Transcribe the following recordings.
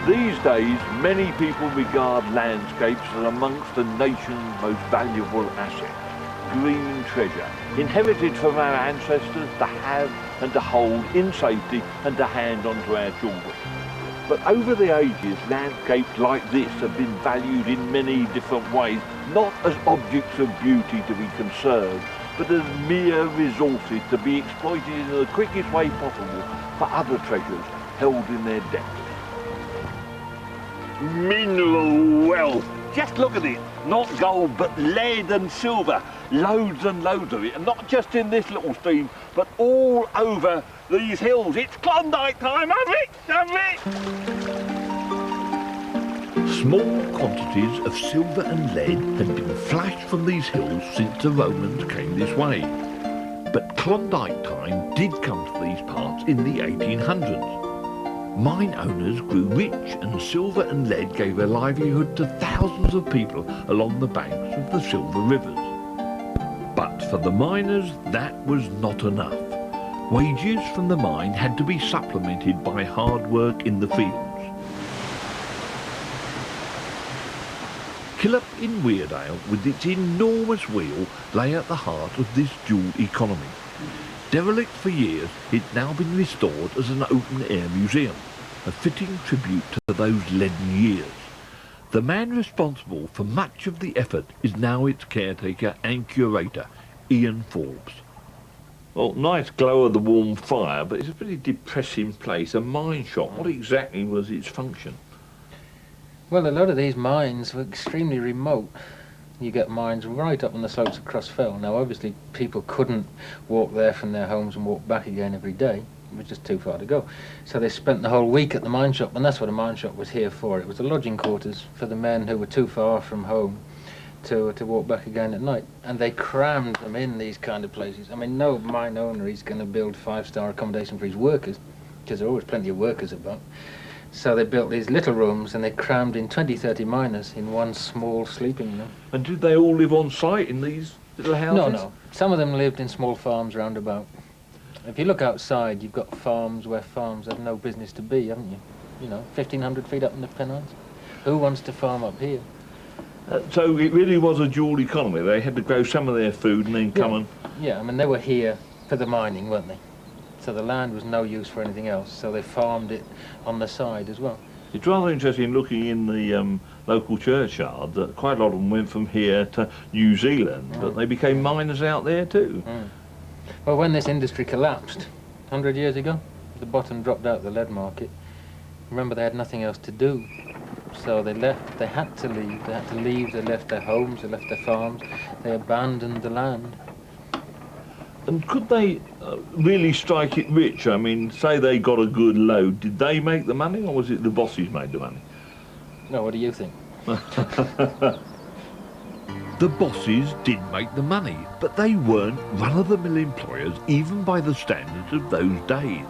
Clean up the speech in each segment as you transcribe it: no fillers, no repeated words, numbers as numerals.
These days, many people regard landscapes as amongst the nation's most valuable assets. Green treasure, inherited from our ancestors to have and to hold in safety and to hand on to our children. But over the ages, landscapes like this have been valued in many different ways, not as objects of beauty to be conserved, but as mere resources to be exploited in the quickest way possible for other treasures held in their depths. Mineral wealth. Just look at it. Not gold, but lead and silver. Loads and loads of it. And not just in this little stream, but all over these hills. It's Klondike time, have it? Have it? Small quantities of silver and lead had been flashed from these hills since the Romans came this way. But Klondike time did come to these parts in the 1800s. Mine owners grew rich, and silver and lead gave a livelihood to thousands of people along the banks of the Silver Rivers. But for the miners, that was not enough. Wages from the mine had to be supplemented by hard work in the fields. Killop in Weardale, with its enormous wheel, lay at the heart of this dual economy. Derelict for years, it's now been restored as an open-air museum, a fitting tribute to those leaden years. The man responsible for much of the effort is now its caretaker and curator, Ian Forbes. Well, nice glow of the warm fire, but it's a pretty depressing place, a mine shop. What exactly was its function? Well, a lot of these mines were extremely remote. You get mines right up on the slopes of Cross Fell. Now, obviously, people couldn't walk there from their homes and walk back again every day. It was just too far to go. So they spent the whole week at the mine shop, and that's what a mine shop was here for. It was the lodging quarters for the men who were too far from home to walk back again at night. And they crammed them in these kind of places. I mean, no mine owner is going to build five-star accommodation for his workers, because there are always plenty of workers about. So they built these little rooms, and they crammed in 20, 30 miners in one small sleeping room. And did they all live on site in these little houses? No. Some of them lived in small farms round about. If you look outside, you've got farms where farms have no business to be, haven't you? You know, 1,500 feet up in the Pennines. Who wants to farm up here? So it really was a dual economy. They had to grow some of their food and then come and... Yeah, I mean, they were here for the mining, weren't they? So the land was no use for anything else, so they farmed it on the side as well. It's rather interesting looking in the local churchyard that quite a lot of them went from here to New Zealand, but they became miners out there too. Well, when this industry collapsed 100 years ago, the bottom dropped out the lead market. Remember, they had nothing else to do, so they left. They had to leave. They left their homes, they left their farms, they abandoned the land. And could they really strike it rich? I mean, say they got a good load, did they make the money, or was it the bosses made the money? No, what do you think? The bosses did make the money, but they weren't run-of-the-mill employers even by the standards of those days.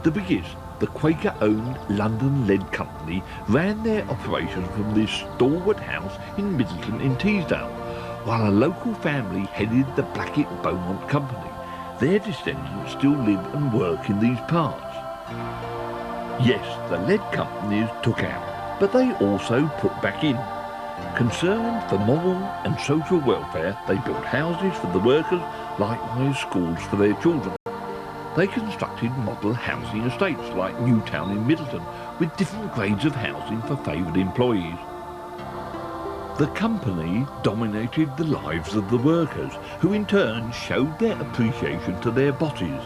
The biggest, the Quaker-owned London Lead Company, ran their operations from this stalwart house in Middleton in Teesdale, while a local family headed the Blackett-Beaumont Company. Their descendants still live and work in these parts. Yes, the lead companies took out, but they also put back in. Concerned for moral and social welfare, they built houses for the workers, likewise schools for their children. They constructed model housing estates like Newtown in Middleton, with different grades of housing for favoured employees. The company dominated the lives of the workers, who in turn showed their appreciation to their bosses.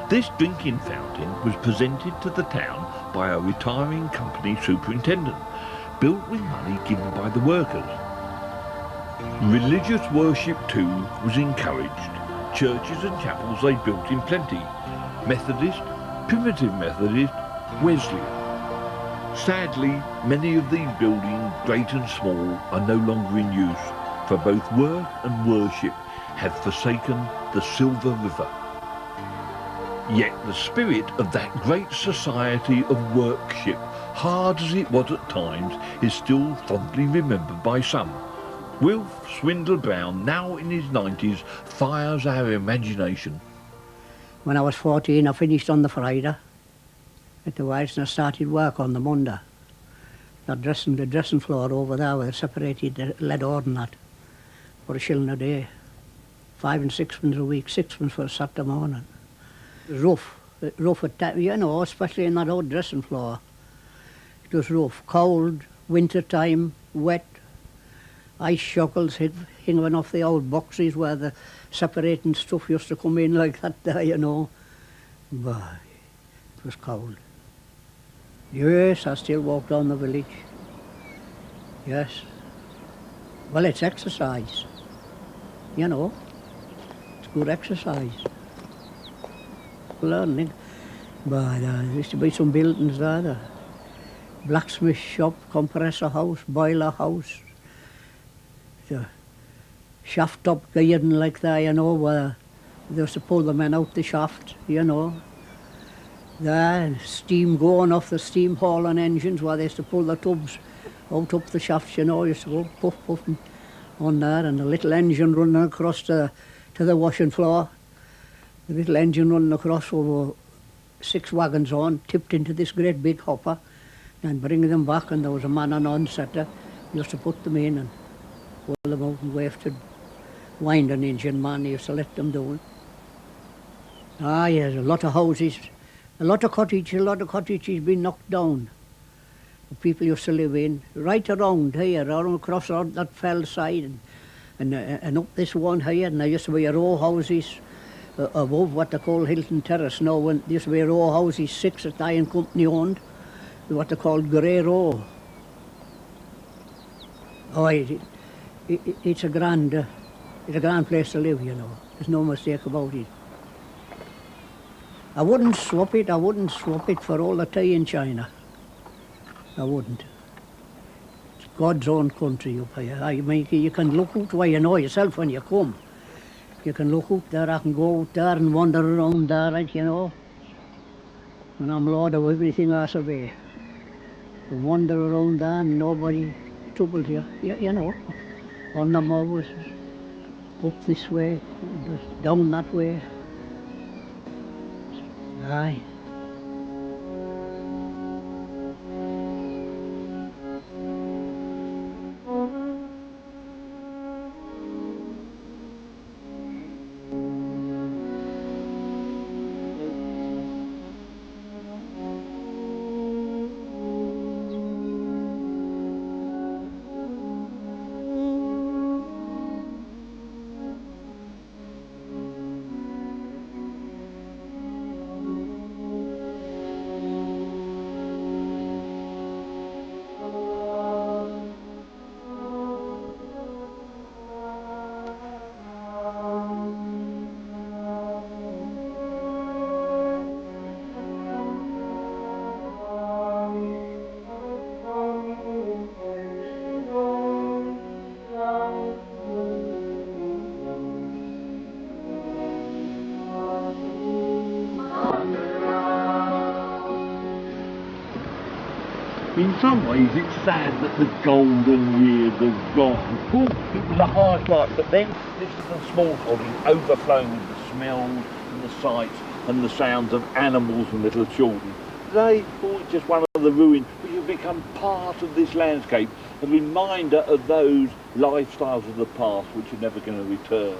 This drinking fountain was presented to the town by a retiring company superintendent, built with money given by the workers. Religious worship too was encouraged. Churches and chapels they built in plenty. Methodist, Primitive Methodist, Wesleyan. Sadly, many of these buildings, great and small, are no longer in use, for both work and worship have forsaken the Silver River. Yet the spirit of that great society of workship, hard as it was at times, is still fondly remembered by some. Wilf Swindle Brown, now in his 90s, fires our imagination. When I was 14, I finished on the Friday at the Whites and I started work on the Monday. The dressing floor over there where they separated the lead ore and that for £1 a day. 5 and 6 a week, 6 for a Saturday morning. It was rough at that, you know, especially in that old dressing floor. It was rough, cold, winter time, wet, ice shuckles hanging off the old boxes where the separating stuff used to come in like that there, you know. But it was cold. Yes, I still walk down the village. Yes. Well, it's exercise, you know. It's good exercise. Learning. But there used to be some buildings there. The blacksmith shop, compressor house, boiler house. The shaft top garden like that, you know, where they used to pull the men out the shaft, you know. There, steam going off the steam hauling engines where they used to pull the tubs out up the shafts, you know, used to go puff, puff on there, and a little engine running across to the washing floor. The little engine running across over 6 wagons on, tipped into this great big hopper, and bringing them back, and there was a man on onsetter, used to put them in and pull them out and wave to wind an engine man, he used to let them do it. Ah, yes, a lot of houses, a lot of cottages been knocked down. People used to live in, right around here, around across that fell side, and up this one here, and there used to be a row of houses above what they call Hilton Terrace now, when there used to be a row of houses, 6 that Iron Company owned, what they called Grey Row. Oh, it's a grand place to live, you know. There's no mistake about it. I wouldn't swap it for all the tea in China. I wouldn't. It's God's own country up here. I mean, you can look out where you know yourself when you come. You can look out there, I can go out there and wander around there, like, you know. And I'm lord of everything I survey. You wander around there and nobody troubles you, you know. On the moors, up this way, down that way. Aye. In some ways it's sad that the golden years have gone. Oh, it was a hard life, but then this little small cottage overflowing with the smells and the sights and the sounds of animals and little children. Today, oh, it's just one of the ruins, which have become part of this landscape, a reminder of those lifestyles of the past which are never going to return.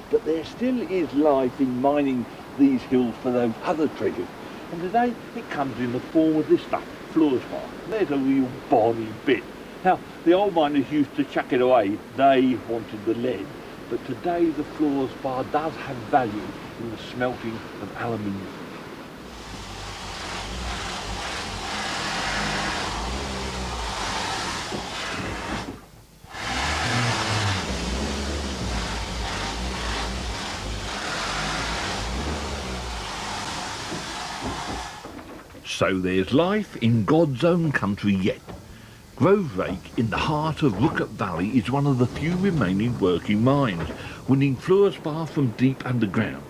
But there still is life in mining these hills for those other treasures. And today it comes in the form of this stuff, fluorspar. There's a real bonny bit. Now, the old miners used to chuck it away. They wanted the lead. But today the fluorspar does have value in the smelting of aluminium. So there's life in God's own country yet. Grove Rake in the heart of Rookett Valley is one of the few remaining working mines, winning fluorspar from deep underground.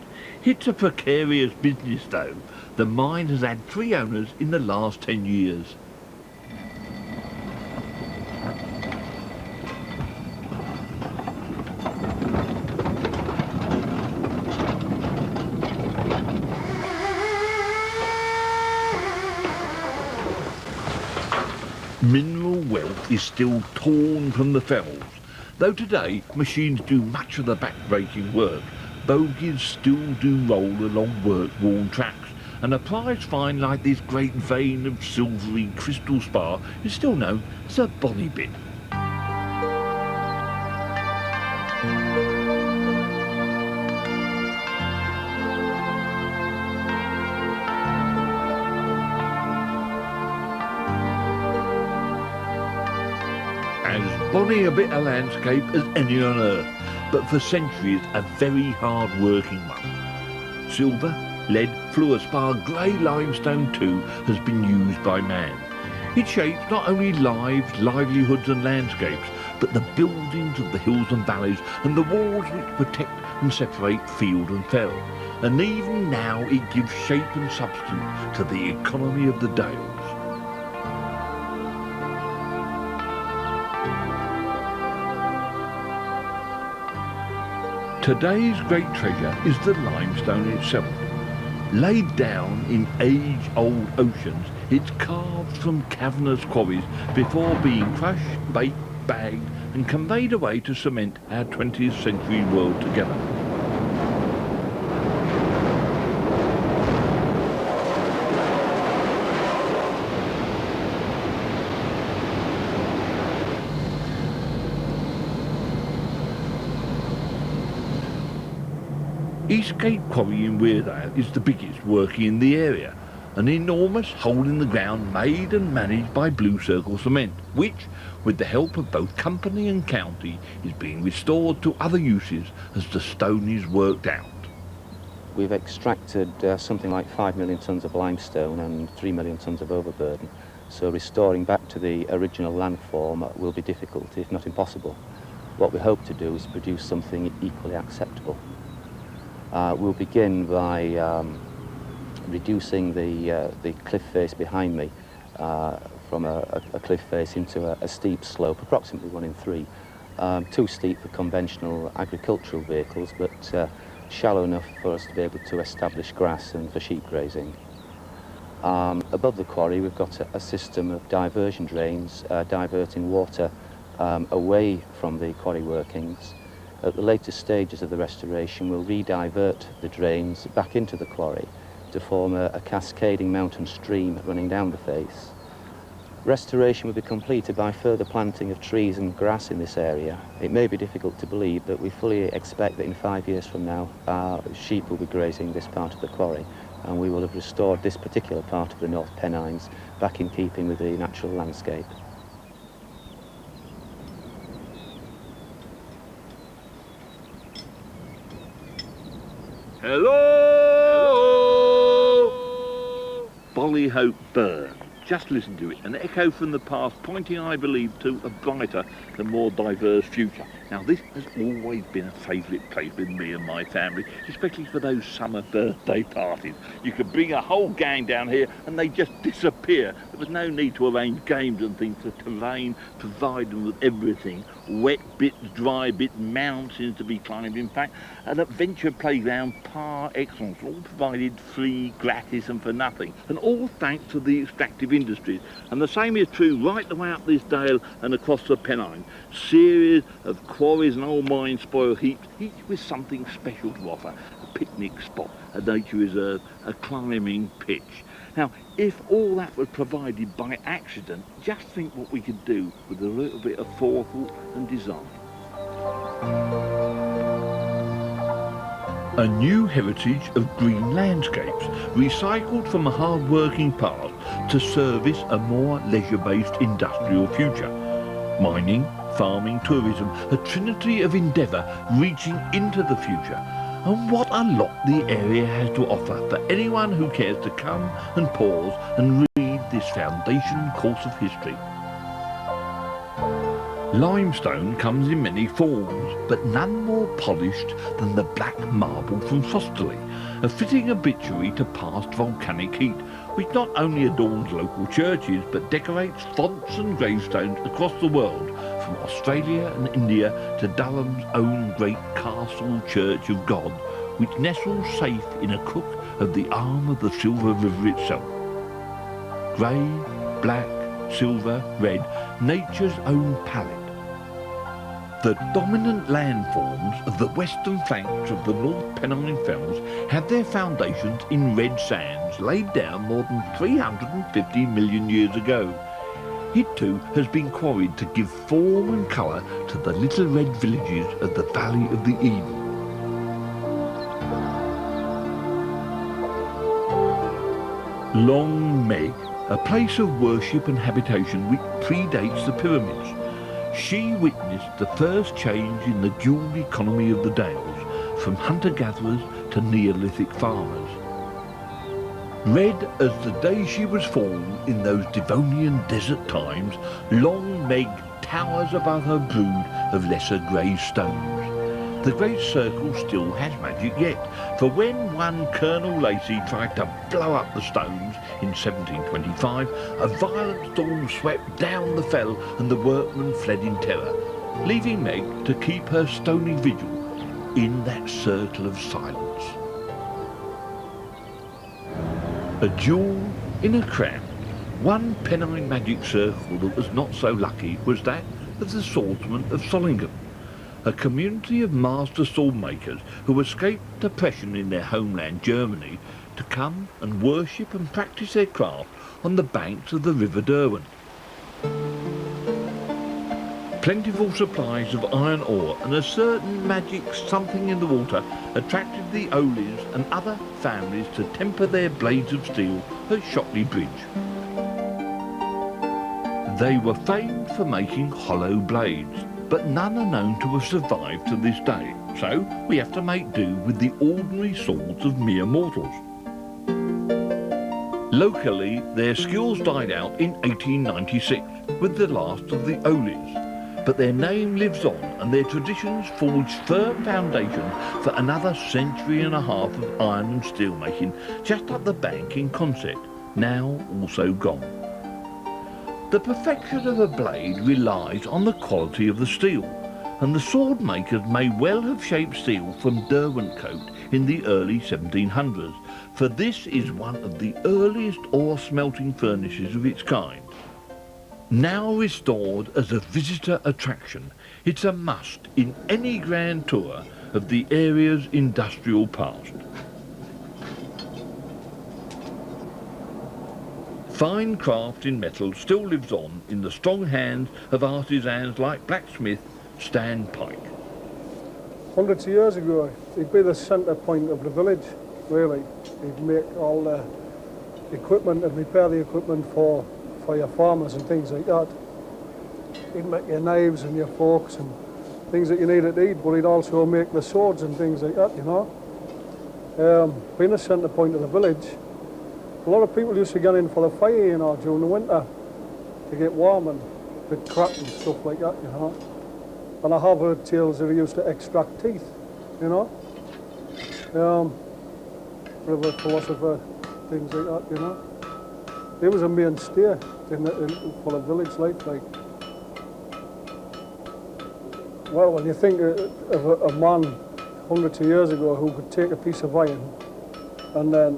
It's a precarious business though. The mine has had 3 owners in the last 10 years. Mineral wealth is still torn from the fells. Though today machines do much of the back-breaking work, bogies still do roll along work-worn tracks, and a prize find like this great vein of silvery crystal spar is still known as a bonny bit. As bonny a bit of landscape as any on earth, but for centuries a very hard-working one. Silver, lead, fluorspar, grey limestone too has been used by man. It shapes not only lives, livelihoods and landscapes, but the buildings of the hills and valleys and the walls which protect and separate field and fell. And even now it gives shape and substance to the economy of the dales. Today's great treasure is the limestone itself. Laid down in age-old oceans, it's carved from cavernous quarries before being crushed, baked, bagged and conveyed away to cement our 20th century world together. Eastgate Quarry in Weardale is the biggest working in the area, an enormous hole in the ground made and managed by Blue Circle Cement, which, with the help of both company and county, is being restored to other uses as the stone is worked out. We've extracted something like 5 million tonnes of limestone and 3 million tonnes of overburden, so restoring back to the original landform will be difficult, if not impossible. What we hope to do is produce something equally acceptable. We'll begin by reducing the cliff face behind me from a cliff face into a steep slope, approximately 1 in 3. Too steep for conventional agricultural vehicles, but shallow enough for us to be able to establish grass and for sheep grazing. Above the quarry we've got a system of diversion drains diverting water away from the quarry workings. At the later stages of the restoration, we'll re-divert the drains back into the quarry to form a cascading mountain stream running down the face. Restoration will be completed by further planting of trees and grass in this area. It may be difficult to believe, but we fully expect that in 5 years from now, sheep will be grazing this part of the quarry, and we will have restored this particular part of the North Pennines back in keeping with the natural landscape. Hello! Bollyhope Burn. Just listen to it, an echo from the past pointing, I believe, to a brighter and more diverse future. Now, this has always been a favourite place with me and my family, especially for those summer birthday parties. You could bring a whole gang down here and they just disappear. There was no need to arrange games and things. The terrain provided them with everything. Wet bits, dry bits, mountains to be climbed, in fact, an adventure playground par excellence, all provided free, gratis and for nothing, and all thanks to the extractive industries. And the same is true right the way up this dale and across the Pennine. Series of quarries and old mine spoil heaps, each with something special to offer. A picnic spot, a nature reserve, a climbing pitch. Now, if all that was provided by accident, just think what we could do with a little bit of forethought and design. A new heritage of green landscapes, recycled from a hard-working past to service a more leisure-based industrial future. Mining, farming, tourism, a trinity of endeavour reaching into the future. And what a lot the area has to offer for anyone who cares to come and pause and read this foundation course of history. Limestone comes in many forms, but none more polished than the black marble from Fosterley, a fitting obituary to past volcanic heat, which not only adorns local churches, but decorates fonts and gravestones across the world, from Australia and India to Durham's own great Castle Church of God, which nestles safe in a crook of the arm of the Silver River itself. Grey, black, silver, red, nature's own palette. The dominant landforms of the western flanks of the North Pennine Fells have their foundations in red sands laid down more than 350 million years ago. It too has been quarried to give form and colour to the little red villages of the Valley of the Eden. Long Meg, a place of worship and habitation which predates the pyramids. She witnessed the first change in the dual economy of the Dales, from hunter-gatherers to Neolithic farmers. Red as the day she was formed in those Devonian desert times, Long Meg towers above her brood of lesser grey stones. The Great Circle still has magic yet, for when one Colonel Lacey tried to blow up the stones in 1725, a violent storm swept down the fell and the workmen fled in terror, leaving Meg to keep her stony vigil in that circle of silence. A jewel in a crown. One Pennine magic circle that was not so lucky was that of the swordsmen of Solingen, a community of master sword makers who escaped oppression in their homeland Germany to come and worship and practice their craft on the banks of the River Derwent. Plentiful supplies of iron ore and a certain magic something in the water attracted the Oleys and other families to temper their blades of steel at Shotley Bridge. They were famed for making hollow blades, but none are known to have survived to this day, so we have to make do with the ordinary swords of mere mortals. Locally, their skills died out in 1896 with the last of the Oleys, but their name lives on and their traditions forged firm foundation for another century and a half of iron and steel making just up the bank in Consett, now also gone. The perfection of a blade relies on the quality of the steel, and the sword makers may well have shaped steel from Derwent coat in the early 1700s, for this is one of the earliest ore smelting furnaces of its kind. Now restored as a visitor attraction, it's a must in any grand tour of the area's industrial past. Fine craft in metal still lives on in the strong hands of artisans like blacksmith Stan Pike. Hundreds of years ago, he'd be the centre point of the village, really. He'd make all the equipment and repair the equipment for your farmers and things like that. He'd make your knives and your forks and things that you needed to eat, but he'd also make the swords and things like that, you know. Being the centre point of the village, a lot of people used to get in for the fire, you know, during the winter to get warm and a bit crack and stuff like that, you know. And I have heard tales that he used to extract teeth, you know. Bit of a philosopher, things like that, you know. He was a mainstay for the village life, like. Well, when you think of a man hundreds of years ago who could take a piece of iron and then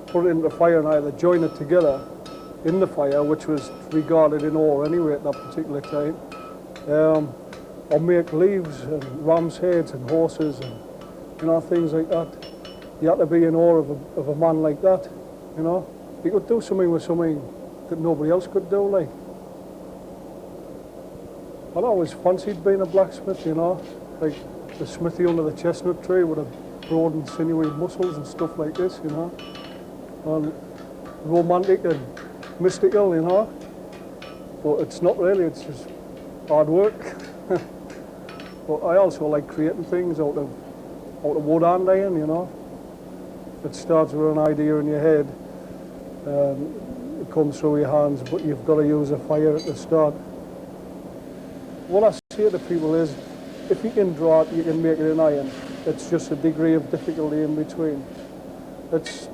put it into the fire and either join it together in the fire, which was regarded in ore anyway at that particular time, or make leaves and ram's heads and horses and, you know, things like that. You had to be in awe of a man like that, you know. He could do something with something that nobody else could do, like. I'd always fancied being a blacksmith, you know, like the smithy under the chestnut tree with a broad and sinewy muscles and stuff like this, you know. And romantic and mystical, you know. But it's not really, it's just hard work. But I also like creating things out of wood and iron, you know. It starts with an idea in your head, it comes through your hands, but you've got to use a fire at the start. What I say to people is, if you can draw it, you can make it in iron. It's just a degree of difficulty in between. It's,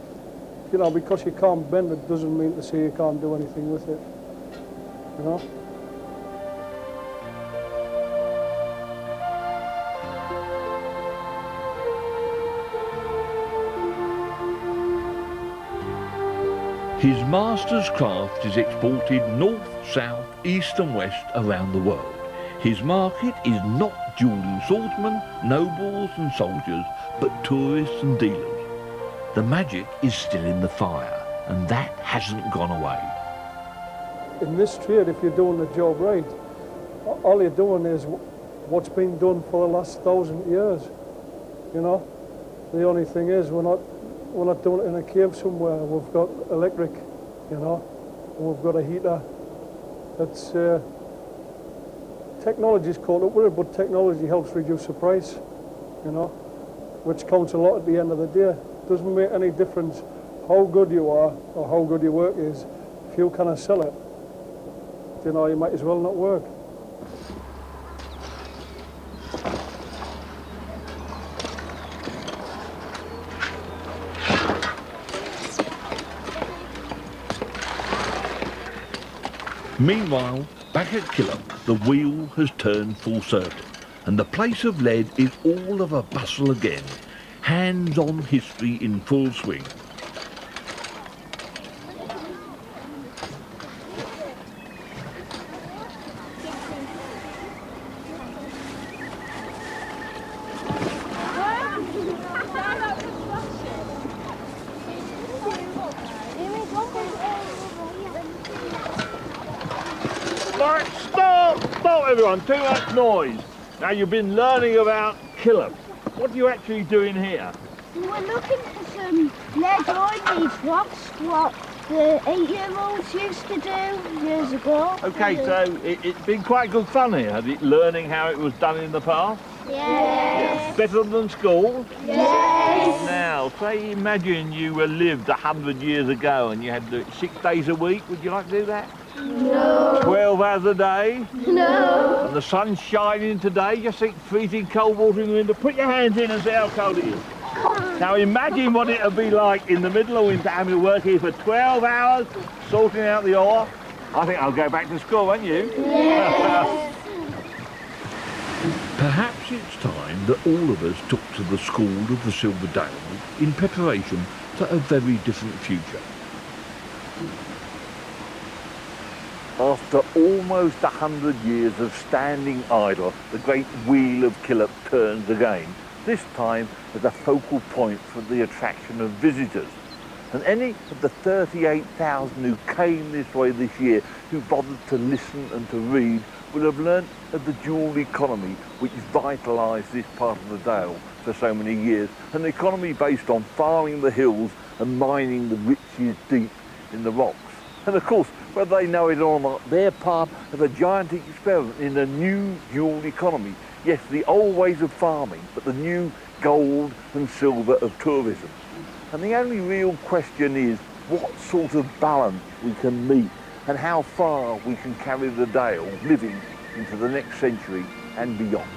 you know, because you can't bend it doesn't mean to say you can't do anything with it, you know. His master's craft is exported north, south, east and west around the world. His market is not jewellery swordsmen, nobles and soldiers, but tourists and dealers. The magic is still in the fire, and that hasn't gone away. In this trade, if you're doing the job right, all you're doing is what's been done for the last 1,000 years, you know. The only thing is we're not doing it in a cave somewhere. We've got electric, you know, and we've got a heater. It's technology's caught up with it, but technology helps reduce the price, you know, which counts a lot at the end of the day. Doesn't make any difference how good you are or how good your work is. If you cannot sell it, you know, you might as well not work. Meanwhile, back at Killop, the wheel has turned full circle, and the place of lead is all of a bustle again. Hands-on history in full swing. Right, stop everyone, too much noise. Now you've been learning about Killop. What are you actually doing here? We're looking for some lead ore in these rocks, what the 8-year-olds used to do years ago. Okay, so it's been quite good fun here, has it, learning how it was done in the past? Yes. Better than school? Yes. Now, say imagine you lived 100 years ago and you had to do it 6 days a week, would you like to do that? No. 12 hours a day? No. And the sun's shining today, just think freezing cold water in the window. Put your hands in and see how cold it is. Now imagine what it would be like in the middle of winter having to work here for 12 hours, sorting out the ore. I think I'll go back to school, won't you? Yes. Perhaps it's time that all of us took to the school of the Silver Dales in preparation for a very different future. After almost 100 years of standing idle, the great wheel of Killop turns again, this time as a focal point for the attraction of visitors. And any of the 38,000 who came this way this year, who bothered to listen and to read, would have learnt of the dual economy which vitalised this part of the Dale for so many years, an economy based on farming the hills and mining the riches deep in the rocks. And of course, whether they know it or not, they're part of a giant experiment in a new dual economy. Yes, the old ways of farming, but the new gold and silver of tourism. And the only real question is what sort of balance we can meet and how far we can carry the Dale living into the next century and beyond.